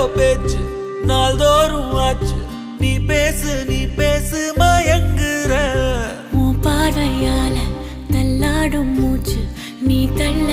பேச்சு நாள்தோறும் ஆச்சு. நீ பேசு மயங்குற. உன் பார்வையால தள்ளாடும் மூச்சு நீ தள்ள